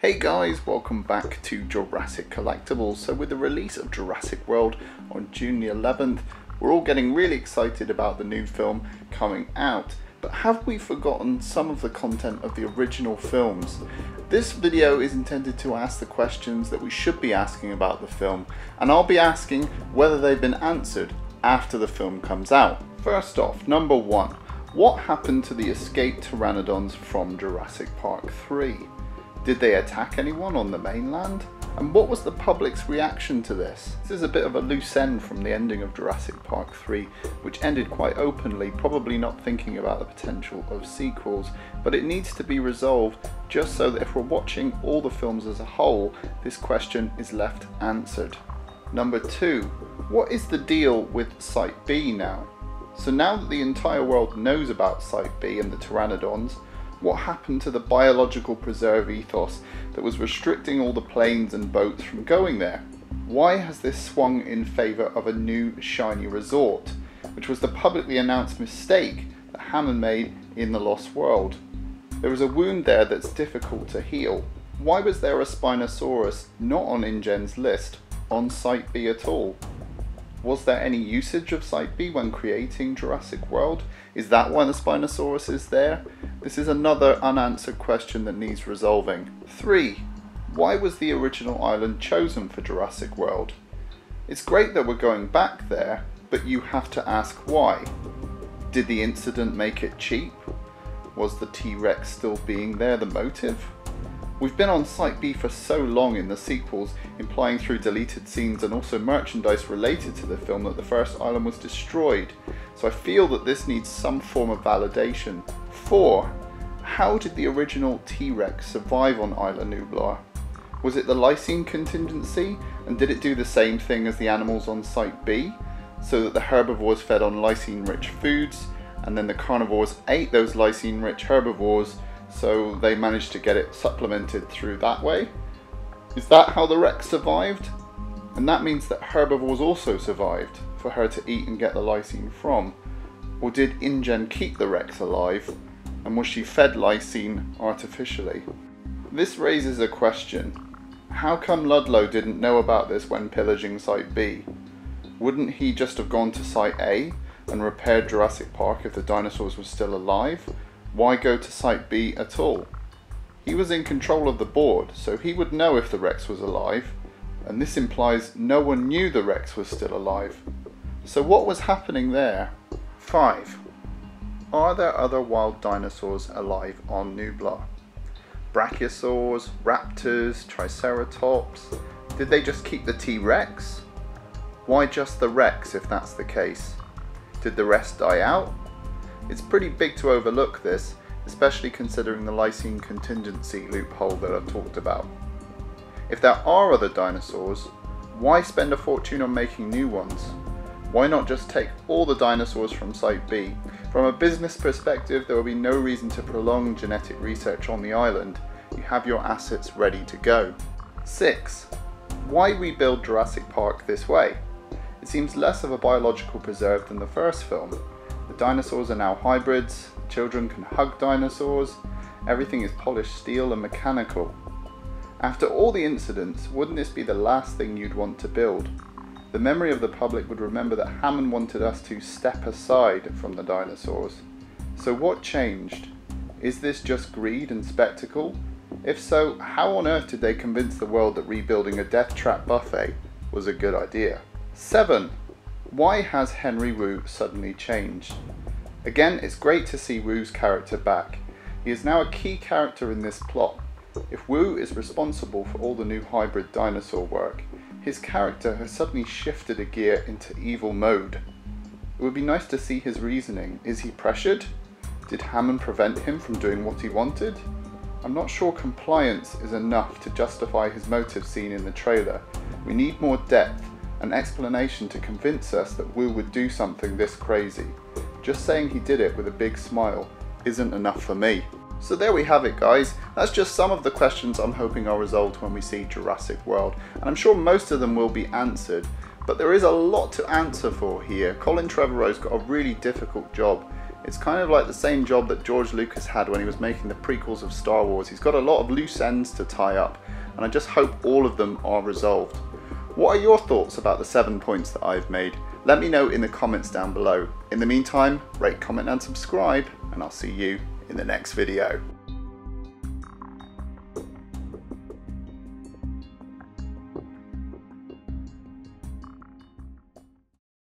Hey guys, welcome back to Jurassic Collectibles. So with the release of Jurassic World on June the 11th, we're all getting really excited about the new film coming out. But have we forgotten some of the content of the original films? This video is intended to ask the questions that we should be asking about the film, and I'll be asking whether they've been answered after the film comes out. First off, number 1. What happened to the escaped pteranodons from Jurassic Park 3? Did they attack anyone on the mainland? And what was the public's reaction to this? This is a bit of a loose end from the ending of Jurassic Park 3, which ended quite openly, probably not thinking about the potential of sequels, but it needs to be resolved just so that if we're watching all the films as a whole, this question is left answered. Number 2. What is the deal with Site B now? So now that the entire world knows about Site B and the pteranodons, what happened to the biological preserve ethos that was restricting all the planes and boats from going there? Why has this swung in favour of a new shiny resort, which was the publicly announced mistake that Hammond made in The Lost World? There is a wound there that's difficult to heal. Why was there a Spinosaurus not on InGen's list on Site B at all? Was there any usage of Site B when creating Jurassic World? Is that why the Spinosaurus is there? This is another unanswered question that needs resolving. 3. Why was the original island chosen for Jurassic World? It's great that we're going back there, but you have to ask why. Did the incident make it cheap? Was the T-Rex still being there the motive? We've been on Site B for so long in the sequels, implying through deleted scenes and also merchandise related to the film that the first island was destroyed, so I feel that this needs some form of validation. 4. How did the original T-Rex survive on Isla Nublar? Was it the lysine contingency, and did it do the same thing as the animals on Site B, so that the herbivores fed on lysine-rich foods, and then the carnivores ate those lysine-rich herbivores, so they managed to get it supplemented through that way? Is that how the Rex survived? And that means that herbivores also survived for her to eat and get the lysine from. Or did InGen keep the Rex alive, and was she fed lysine artificially? This raises a question. How come Ludlow didn't know about this when pillaging Site B? Wouldn't he just have gone to Site A and repaired Jurassic Park if the dinosaurs were still alive? Why go to Site B at all? He was in control of the board, so he would know if the Rex was alive, and this implies no one knew the Rex was still alive. So what was happening there? 5. Are there other wild dinosaurs alive on Nublar? Brachiosaurs, raptors, triceratops? Did they just keep the T-Rex? Why just the Rex if that's the case? Did the rest die out? It's pretty big to overlook this, especially considering the lysine contingency loophole that I've talked about. If there are other dinosaurs, why spend a fortune on making new ones? Why not just take all the dinosaurs from Site B? From a business perspective, there will be no reason to prolong genetic research on the island. You have your assets ready to go. 6. Why rebuild Jurassic Park this way? It seems less of a biological preserve than the first film. The dinosaurs are now hybrids, children can hug dinosaurs, everything is polished steel and mechanical. After all the incidents, wouldn't this be the last thing you'd want to build? The memory of the public would remember that Hammond wanted us to step aside from the dinosaurs. So what changed? Is this just greed and spectacle? If so, how on earth did they convince the world that rebuilding a death trap buffet was a good idea? 7. Why has Henry Wu suddenly changed? Again, it's great to see Wu's character back. He is now a key character in this plot. If Wu is responsible for all the new hybrid dinosaur work, his character has suddenly shifted a gear into evil mode. It would be nice to see his reasoning. Is he pressured? Did Hammond prevent him from doing what he wanted? I'm not sure compliance is enough to justify his motive seen in the trailer. We need more depth, an explanation to convince us that Wu would do something this crazy. Just saying he did it with a big smile isn't enough for me. So there we have it guys, that's just some of the questions I'm hoping are resolved when we see Jurassic World, and I'm sure most of them will be answered, but there is a lot to answer for here. Colin Trevorrow's got a really difficult job. It's kind of like the same job that George Lucas had when he was making the prequels of Star Wars. He's got a lot of loose ends to tie up, and I just hope all of them are resolved. What are your thoughts about the 7 points that I've made? Let me know in the comments down below. In the meantime, rate, comment and subscribe, and I'll see you in the next video.